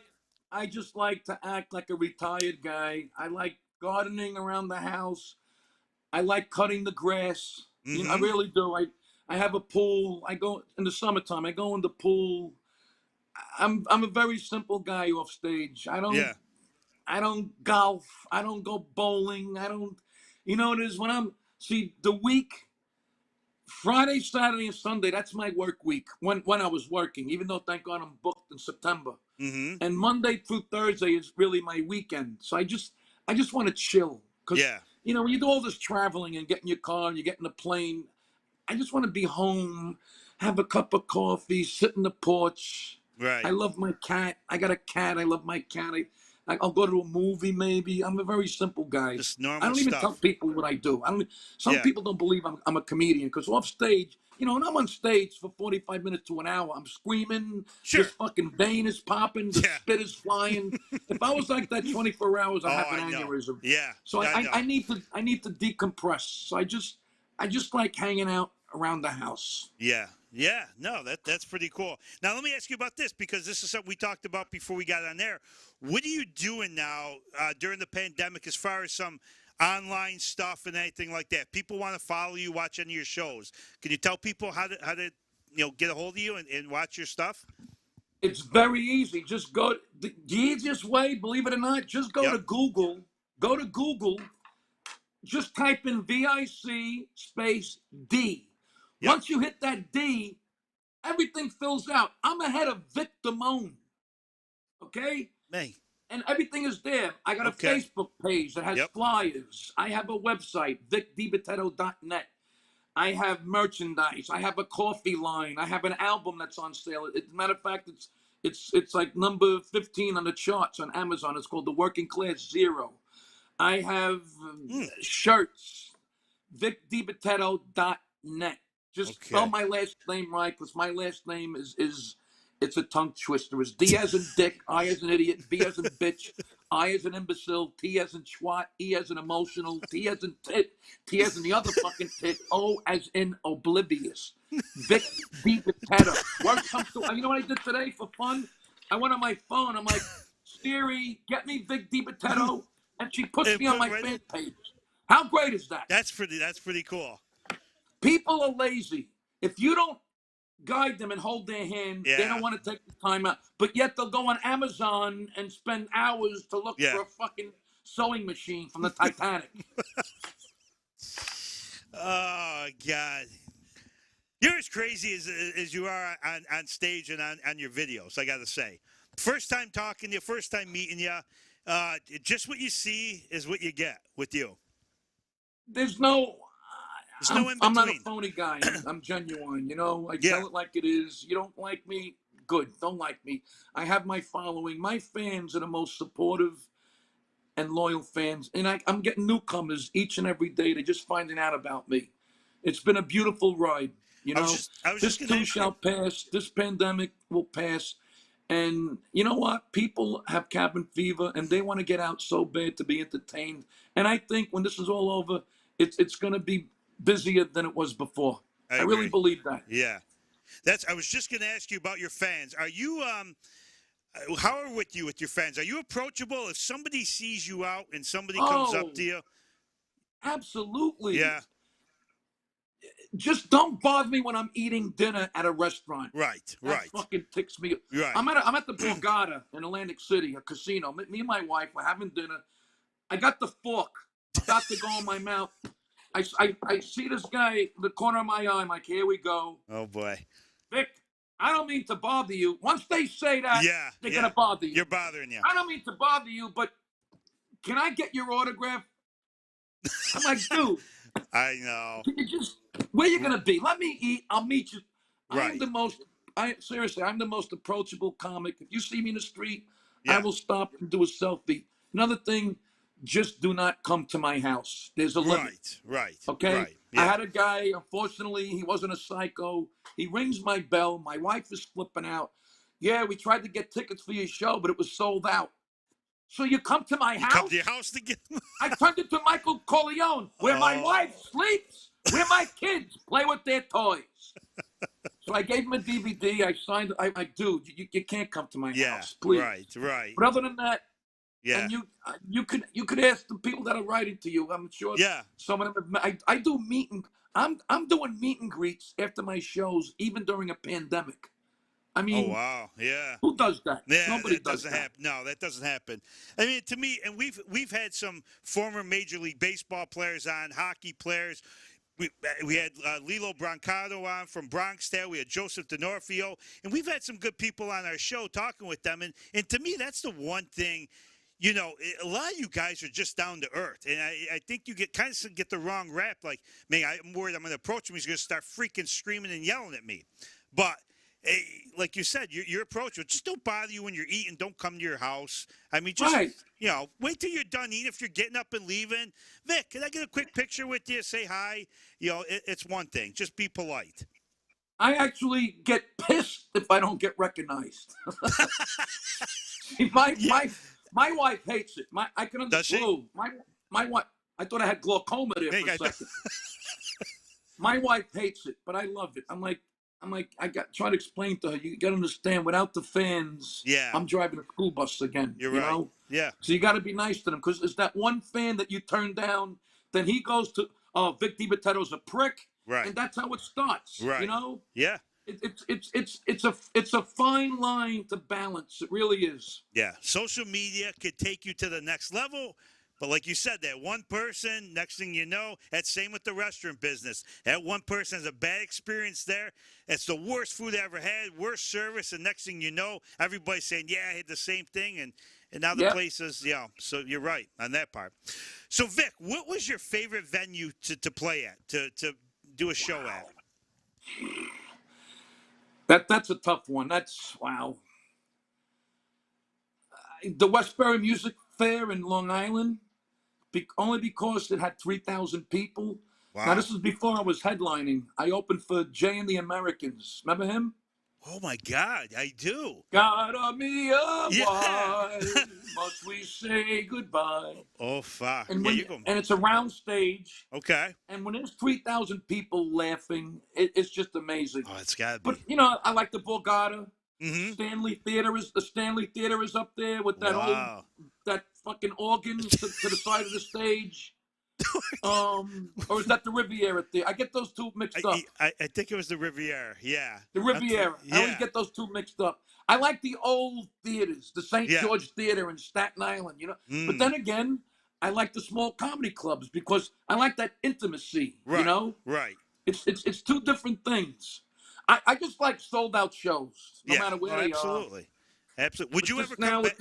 I just like to act like a retired guy. I like gardening around the house. I like cutting the grass. Mm-hmm. You know, I really do. I have a pool. I go in the summertime. I go in the pool. I'm a very simple guy off stage. I don't golf. I don't go bowling. You know what it is when the week, Friday, Saturday, and Sunday, that's my work week when I was working, even though thank God I'm booked in September. Mm-hmm. And Monday through Thursday is really my weekend. So I just want to chill. Because, you know, when you do all this traveling and get in your car and you get in a plane, I just want to be home, have a cup of coffee, sit in the porch. Right. I love my cat. I got a cat. I love my cat. I'll go to a movie maybe. I'm a very simple guy. Just normal I don't even stuff. tell people what I do. Some people don't believe I'm a comedian because off stage, you know, when I'm on stage for 45 minutes to an hour, I'm screaming, this fucking vein is popping, the spit is flying. If I was like that 24 hours, I'd have an aneurysm. Yeah. So I need to decompress. So I just like hanging out around the house. Yeah. Yeah, no, that's pretty cool. Now, let me ask you about this, because this is something we talked about before we got on there. What are you doing now during the pandemic as far as some online stuff and anything like that? People want to follow you, watch any of your shows. Can you tell people how to get a hold of you and watch your stuff? It's very easy. Just go. The easiest way, believe it or not, just go to Google. Go to Google. Just type in VIC space D. Once you hit that D, everything fills out. I'm ahead of Vic Damone. Okay? Hey. And everything is there. I got a Facebook page that has flyers. I have a website, DiBitetto.net. I have merchandise. I have a coffee line. I have an album that's on sale. As a matter of fact, it's like number 15 on the charts on Amazon. It's called The Working Class Zero. I have shirts, VicDiBitetto.net. Just spell my last name right, because my last name is it's a tongue twister. It's D as in dick, I as an idiot, B as in bitch, I as an imbecile, T as in twat, E as in emotional, T as in tit, T as in the other fucking tit, O as in oblivious. Vic DiBitetto. Worst comes to, you know what I did today for fun? I went on my phone. I'm like, Siri, get me Vic DiBitetto. and she puts And me on put my right fan in. page. How great is that? That's pretty cool. People are lazy. If you don't guide them and hold their hand, they Yeah. don't want to take the time out. But yet they'll go on Amazon and spend hours to look Yeah. for a fucking sewing machine from the Titanic. Oh God. You're as crazy as you are on stage and on your videos, I got to say. First time talking to you, first time meeting you, just what you see is what you get with you. There's no no in I'm not a between. phony guy. I'm genuine. You know, I Yeah. tell it like it is. You don't like me, good. Don't like me. I have my following. My fans are the most supportive and loyal fans, and I'm getting newcomers each and every day. They're just finding out about me. It's been a beautiful ride. You know, I was this just going to too ask shall you. pass. This pandemic will pass. And you know what? People have cabin fever, and they want to get out so bad to be entertained. And I think when this is all over, it's going to be busier than it was before. I I really agree. believe that. Yeah. I was just going to ask you about your fans. Are you how are with your fans? Are you approachable if somebody sees you out and somebody comes up Oh, to you? absolutely. Yeah. Just don't bother me when I'm eating dinner at a restaurant. Right. That Right. fucking ticks me. Right. I'm at the Borgata in Atlantic City, a casino. Me and my wife were having dinner. I got the fork about to go in my mouth. I see this guy, the corner of my eye. I'm like, here we go. Oh boy. Vic, I don't mean to bother you. Once they say that, Yeah. they're Yeah. gonna bother you. You're bothering you. I don't mean to bother you, but can I get your autograph? I'm like, dude, I know. can you just where you gonna be? Let me eat. I'll meet you. Right. I'm the most approachable comic. If you see me in the street, I Yeah. will stop and do a selfie. Another thing, just do not come to my house. There's a limit. Right. Okay? Right. I Yeah. had a guy, unfortunately, he wasn't a psycho. He rings my bell. My wife is flipping out. Yeah, we tried to get tickets for your show, but it was sold out. So you come to my You come house? to your house to get. I turned it to Michael Corleone, where my wife sleeps, where my kids play with their toys. So I gave him a DVD. I signed. I dude, you can't come to my house, please. Right. But other than that, Yeah. and you could ask the people that are writing to you. I'm sure. Yeah. Some of them. I do I'm doing meet and greets after my shows, even during a pandemic. I mean, Oh wow. Yeah. who does that? Yeah, Nobody that does doesn't that. happen. No, that doesn't happen. I mean, to me, and we've had some former Major League Baseball players on, hockey players. We had Lilo Brancato on from Bronxdale. We had Joseph DeNorfio. And we've had some good people on our show talking with them. And to me, that's the one thing, you know, a lot of you guys are just down to earth. And I think you get the wrong rap. Like, man, I'm worried I'm going to approach him. He's going to start freaking screaming and yelling at me. But like you said, your approach, just don't bother you when you're eating. Don't come to your house. I mean, just, you know, wait till you're done eating. If you're getting up and leaving, Vic, can I get a quick picture with you? Say hi. You know, it's one thing. Just be polite. I actually get pissed if I don't get recognized. my wife hates it. I can understand. My wife. I thought I had glaucoma there for a second. My wife hates it, but I love it. I'm like, I got trying to explain to her. You got to understand. Without the fans, I'm driving a school bus again. You're you right. know? Yeah. So you got to be nice to them, because there's that one fan that you turn down. Then he goes to, oh, Vic DiBitetto's a prick. Right. And that's how it starts. Right. You know? Yeah. It's a fine line to balance. It really is. Yeah. Social media could take you to the next level. But like you said, that one person, next thing you know, that's same with the restaurant business. That one person has a bad experience there. It's the worst food I ever had, worst service. And next thing you know, everybody's saying, yeah, I had the same thing. And now the place is, you know, so you're right on that part. So, Vic, what was your favorite venue to play at, to do a show at? That's a tough one. That's, wow. The Westbury Music Fair in Long Island. Only because it had 3,000 people. Wow. Now, this is before I was headlining. I opened for Jay and the Americans. Remember him? Oh, my God, I do. Gotta be a wife, must we say goodbye? Oh, fuck. And, and it's a round stage. Okay. And when there's 3,000 people laughing, it's just amazing. Oh, it's got to be. But, you know, I like the Borgata. Mm-hmm. The Stanley Theater is up there with that old that fucking organ to the side of the stage? Or is that the Riviera Theater? I get those two mixed up. I think it was the Riviera. Yeah. The Riviera. Yeah. I always get those two mixed up. I like the old theaters, the St. Yeah. George Theater in Staten Island, you know. Mm. But then again, I like the small comedy clubs because I like that intimacy, you know. Right. It's two different things. I just like sold out shows, no matter where they absolutely. are. Absolutely. Would you ever now come back?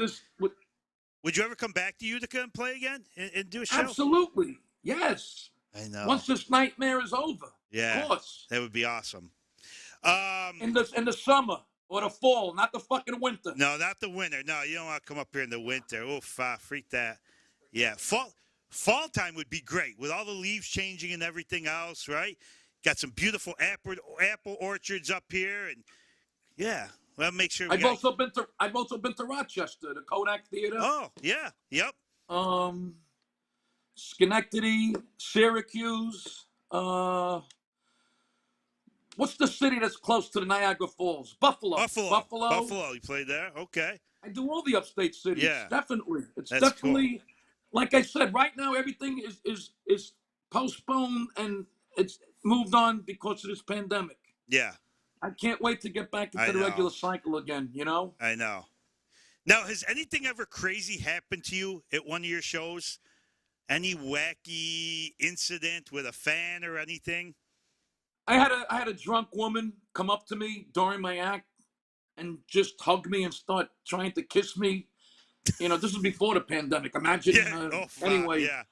Would you ever come back to Utica and play again and do a show? Absolutely. Yes. I know. Once this nightmare is over. Yeah. Of course. That would be awesome. In the summer or the fall, not the fucking winter. No, not the winter. No, you don't want to come up here in the winter. Oof, freak that. Yeah, fall time would be great with all the leaves changing and everything else, right? Got some beautiful apple orchards up here, and yeah, well, make sure. I've also been to Rochester, the Kodak Theater. Oh yeah, yep. Schenectady, Syracuse. What's the city that's close to the Niagara Falls? Buffalo. Buffalo. You played there? Okay. I do all the upstate cities. Yeah. Definitely. That's cool. definitely, like I said, right now everything is postponed and it's moved on because of this pandemic. Yeah. I can't wait to get back into the regular cycle again, you know? I know. Now, has anything ever crazy happened to you at one of your shows? Any wacky incident with a fan or anything? I had a drunk woman come up to me during my act and just hug me and start trying to kiss me. You know, this was before the pandemic. Imagine. Anyway. Yeah.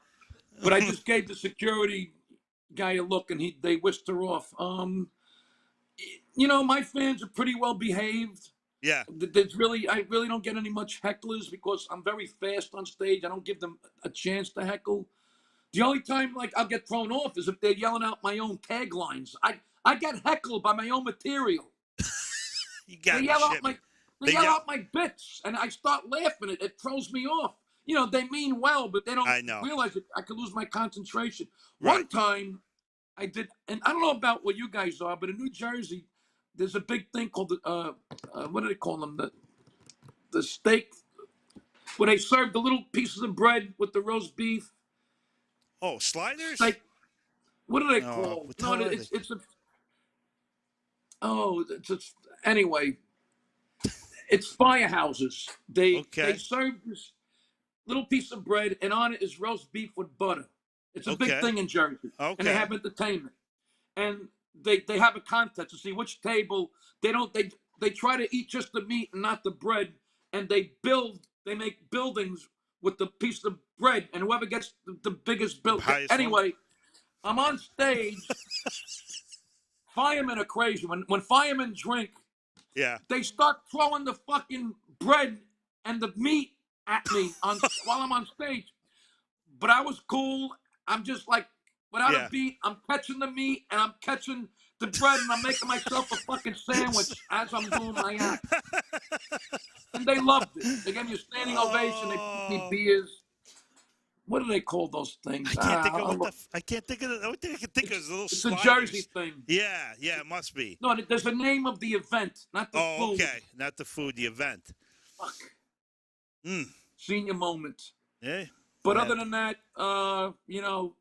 But I just gave the security guy a look, and they whisked her off. You know, my fans are pretty well behaved. Yeah. I really don't get any much hecklers because I'm very fast on stage. I don't give them a chance to heckle. The only time like I'll get thrown off is if they're yelling out my own taglines. I get heckled by my own material. They yell out my bits, and I start laughing. It throws me off. You know, they mean well, but they don't realize it. I could lose my concentration. Right. One time, I did, and I don't know about where you guys are, but in New Jersey, there's a big thing called what do they call them? The steak, where they serve the little pieces of bread with the roast beef. Oh, sliders? Steak. What do they call? Anyway. It's Firehouses. They serve this little piece of bread, and on it is roast beef with butter. It's a big thing in Jersey. Okay. And they have entertainment. And they have a contest to see which table they try to eat just the meat and not the bread, and they make buildings with the piece of bread, and whoever gets the biggest build. Anyway, I'm on stage. Firemen are crazy. When firemen drink, they start throwing the fucking bread and the meat at me while I'm on stage. But I was cool. I'm just like, without a beat, I'm catching the meat and I'm catching the bread and I'm making myself a fucking sandwich as I'm doing my act. And they loved it. They gave me a standing ovation. They gave me beers. What do they call those things? I can't think of the only thing I can think of is a little It's sliders. a Jersey thing. Yeah, it must be. No, there's a name of the event, not the food. Oh, okay. Not the food, the event. Fuck. Mm. Senior moment. Yeah. But other than that, you know,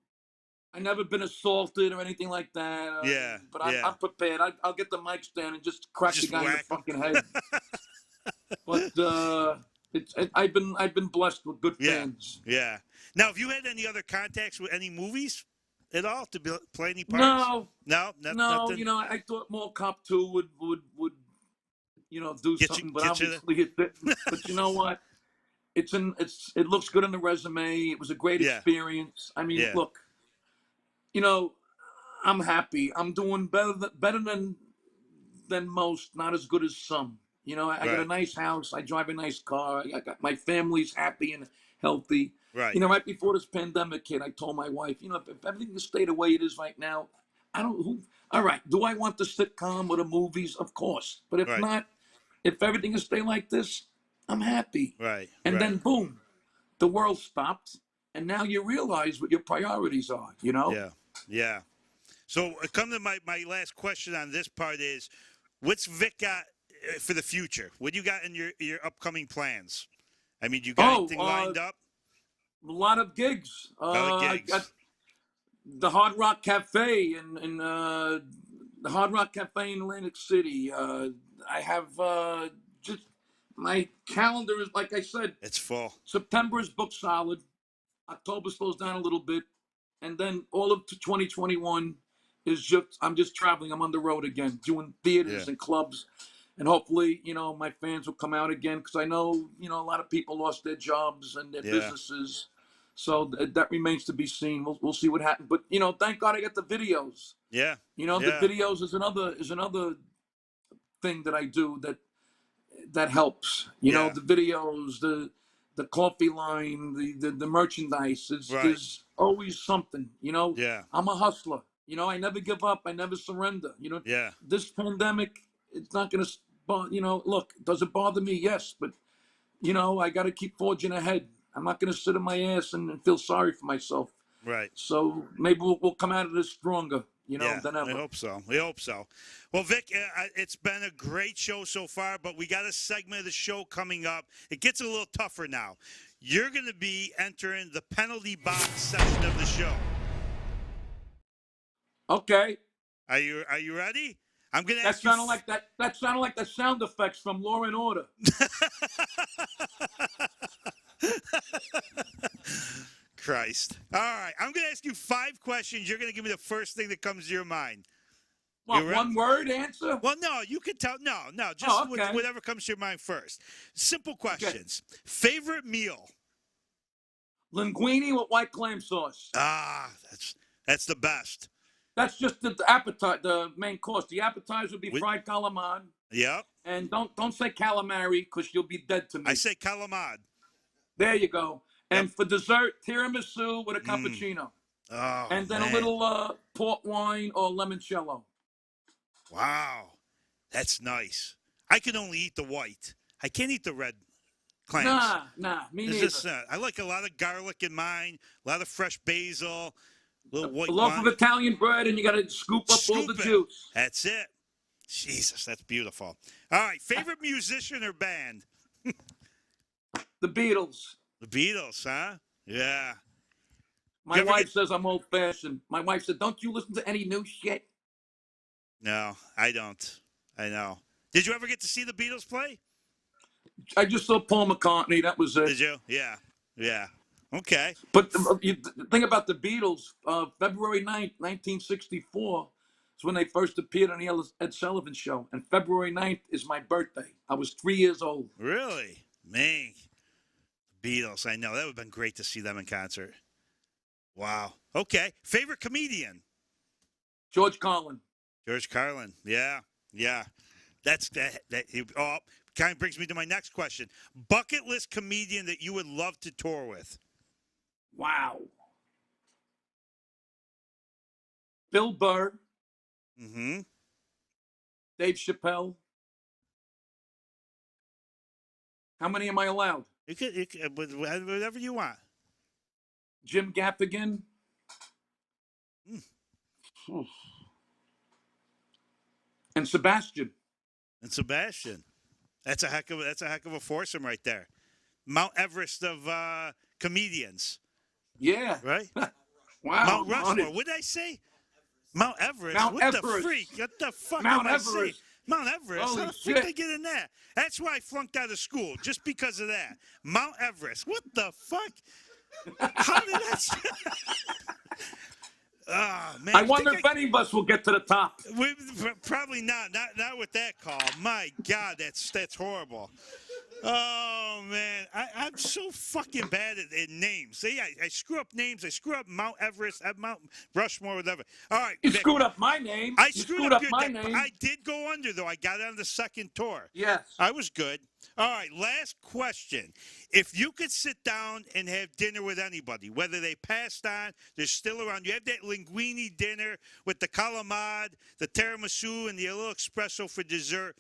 I never been assaulted or anything like that. But I'm prepared. I'll get the mic stand and just crack the guy in the fucking head. But I've been blessed with good fans. Yeah. Now, have you had any other contacts with any movies at all to play any parts? No. Nothing? You know, I thought Mall Cop 2 would you know do something, but obviously it didn't. But you know what? It looks good on the resume. It was a great experience. I mean, look, you know, I'm happy. I'm doing better than most, not as good as some. You know, I got a nice house. I drive a nice car. I got my family's happy and healthy. Right. You know, right before this pandemic hit, I told my wife, you know, if everything stayed the way it is right now, all right, do I want the sitcom or the movies? Of course. But if not, if everything is stay like this, I'm happy. Right. And then boom, the world stopped. And now you realize what your priorities are, you know? Yeah. Yeah. So come to my last question on this part is, what's Vic got for the future? What do you got in your upcoming plans? I mean, you got anything Oh, lined up? a lot of gigs. A lot of I gigs. got the Hard Rock Cafe in the Hard Rock Cafe in Atlantic City. I have just my calendar is, like I said, It's full. September is booked solid. October slows down a little bit, and then all of 2021 is just I'm just traveling. I'm on the road again, doing theaters and clubs, and hopefully, my fans will come out again because I know, a lot of people lost their jobs and their businesses. So that remains to be seen. We'll see what happens. But thank God I got the videos. Yeah. The videos is another thing that I do that helps. The videos, the coffee line, the merchandise. There's always something. Yeah. I'm a hustler. I never give up. I never surrender. Yeah. This pandemic, it's not going to. Look, does it bother me? Yes, but I got to keep forging ahead. I'm not going to sit on my ass and feel sorry for myself. Right. So maybe we'll come out of this stronger, than ever. I hope so. We hope so. Well, Vic, it's been a great show so far, but we got a segment of the show coming up. It gets a little tougher now. You're going to be entering the penalty box section of the show. Okay. Are you ready? I'm going to That ask you. sounded like that. That sounded like the sound effects from Law and Order. Christ. All right. I'm going to ask you 5 questions. You're going to give me the first thing that comes to your mind. What, one word answer? Well, no, you can tell. No, just okay. whatever comes to your mind first. Simple questions. Okay. Favorite meal? Linguine with white clam sauce. Ah, that's the best. That's just the appetite, the main course. The appetizer would be fried calamari. Yep. And don't say calamari because you'll be dead to me. I say calamari. There you go. And for dessert, tiramisu with a cappuccino. Oh, and then man. a little port wine or limoncello. Wow. That's nice. I can only eat the white. I can't eat the red clams. Nah, me neither. I like a lot of garlic in mine, a lot of fresh basil, little white wine. A loaf of Italian bread, and you got to scoop up all the juice. That's it. Jesus, that's beautiful. All right, favorite musician or band? The Beatles. The Beatles, huh? Yeah. My wife says I'm old-fashioned. My wife said, don't you listen to any new shit? No, I don't. I know. Did you ever get to see the Beatles play? I just saw Paul McCartney. That was it. Did you? Yeah. Okay. But the thing about the Beatles, February 9th, 1964 is when they first appeared on the Ed Sullivan Show. And February 9th is my birthday. I was 3 years old. Really? Man. Beatles, I know. That would have been great to see them in concert. Wow. Okay. Favorite comedian? George Carlin. George Carlin. Yeah. That's that. Kind of brings me to my next question. Bucket list comedian that you would love to tour with? Wow. Bill Burr. Mm-hmm. Dave Chappelle. How many am I allowed? You could whatever you want. Jim Gaffigan. And Sebastian. That's a heck of a foursome right there. Mount Everest of comedians. Yeah. Right? Wow. Mount Rushmore. What did I say? Mount Everest. The freak? What the fuck Mount am Everest. I saying? Mount Everest. Holy How the shit. fuck did I get in that? That's why I flunked out of school, just because of that. Mount Everest. What the fuck? How did that? Oh, man. I wonder if any of us will get to the top. Probably not. Not with that call. My God, that's horrible. Oh, man. I'm so fucking bad at names. See, I screw up names. I screw up Mount Everest, Mount Rushmore, whatever. All right. You screwed up my name. I screwed up my name. I did go under, though. I got on the second tour. Yes. I was good. All right, last question. If you could sit down and have dinner with anybody, whether they passed on, they're still around, you have that linguine dinner with the calamari, the tiramisu, and the little espresso for dessert,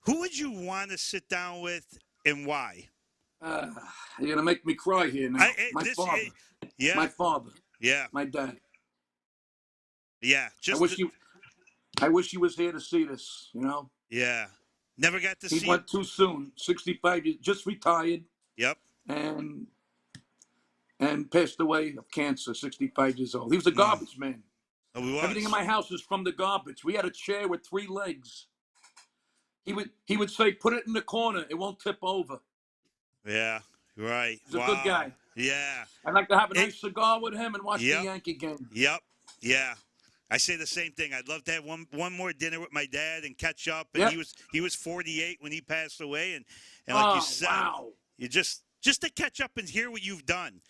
who would you want to sit down with and why? You're going to make me cry here now. My father. Yeah. My father. Yeah. My dad. Yeah. I wish he was here to see this, Yeah. Never got to see. He went too soon. 65 years, just retired. Yep. and passed away of cancer, 65 years old. He was a garbage man. Oh, we was. Everything in my house is from the garbage. We had a chair with 3 legs. He would say, "Put it in the corner; it won't tip over." Yeah, right. He's a good guy. Yeah. I'd like to have a nice cigar with him and watch the Yankee game. Yep. Yeah. I say the same thing. I'd love to have one more dinner with my dad and catch up. And he was 48 when he passed away, and like you said, you just to catch up and hear what you've done,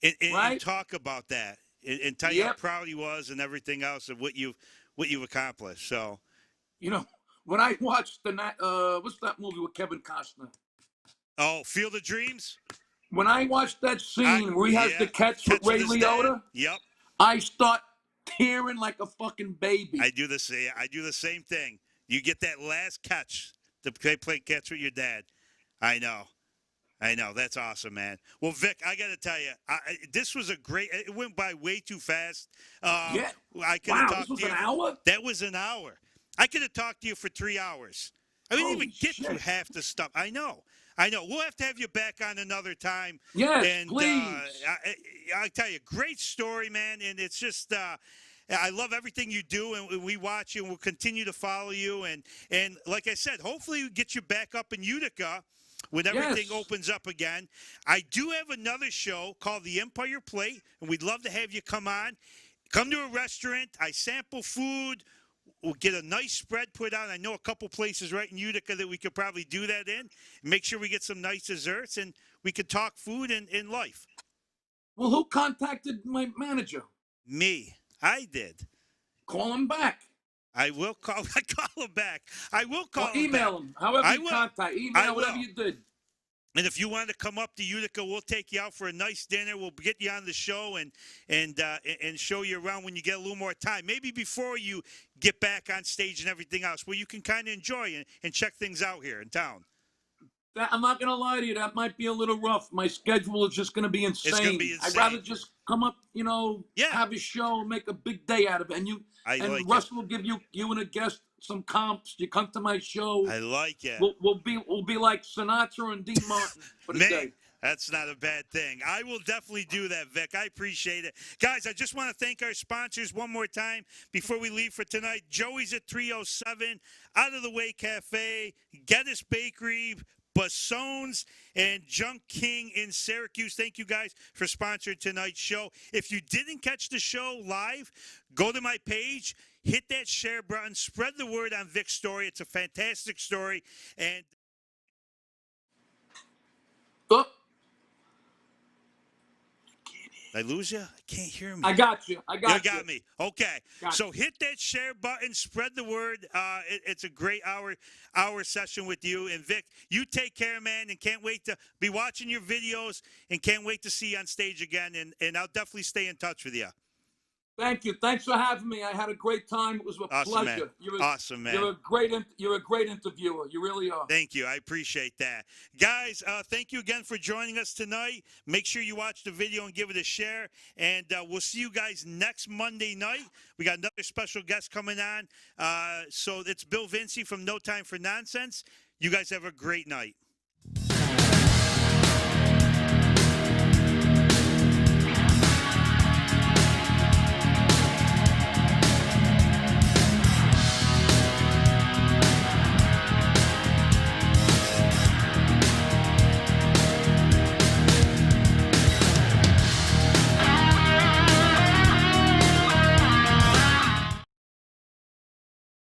and talk about that, and tell you how proud he was and everything else of what you've accomplished. So, you know, when I watched what's that movie with Kevin Costner? Oh, Field of Dreams. When I watched that scene where he has the catch with Ray Liotta, I start tearing like a fucking baby. I do the same thing. You get that last catch to play catch with your dad. I know. That's awesome, man. Well, Vic, I got to tell you, this was a great. It went by way too fast. I could have talked to you. An hour? That was an hour. I could have talked to you for 3 hours. I didn't even get to half the stuff. I know. We'll have to have you back on another time. Yes, and, please. I tell you, great story, man. And it's just, I love everything you do, and we watch you, and we'll continue to follow you. And like I said, hopefully we get you back up in Utica when everything opens up again. I do have another show called The Empire Plate, and we'd love to have you come on. Come to a restaurant. I sample food. We'll get a nice spread put out. I know a couple places right in Utica that we could probably do that in. Make sure we get some nice desserts, and we could talk food and life. Well, who contacted my manager? Me. I did. Call him back. I will call. I call him back. I will call him. Email him. However you contact. Email whatever you did. And if you want to come up to Utica, we'll take you out for a nice dinner. We'll get you on the show and show you around when you get a little more time. Maybe before you get back on stage and everything else, where you can kind of enjoy and check things out here in town. I'm not going to lie to you. That might be a little rough. My schedule is just going to be insane. It's going to be insane. I'd rather just come up, have a show, make a big day out of it. And Russ will give you and a guest some comps. You come to my show. I like it. We'll be like Sinatra and Dean Martin for the day. That's not a bad thing. I will definitely do that, Vic. I appreciate it. Guys, I just want to thank our sponsors one more time before we leave for tonight. Joey's at 307, Out of the Way Cafe, Geddes Bakery, Bossone's, and Junk King in Syracuse. Thank you guys for sponsoring tonight's show. If you didn't catch the show live, go to my page, hit that share button, spread the word on Vic's story. It's a fantastic story. And did I lose you? I can't hear me. I got you. You got me. Okay. So hit that share button. Spread the word. It's a great hour session with you. And, Vic, you take care, man, and can't wait to be watching your videos and can't wait to see you on stage again. And I'll definitely stay in touch with you. Thank you. Thanks for having me. I had a great time. It was a pleasure. Man. Awesome, man. You're a great interviewer. You really are. Thank you. I appreciate that. Guys, thank you again for joining us tonight. Make sure you watch the video and give it a share. And we'll see you guys next Monday night. We got another special guest coming on. So it's Bill Vincey from No Time for Nonsense. You guys have a great night.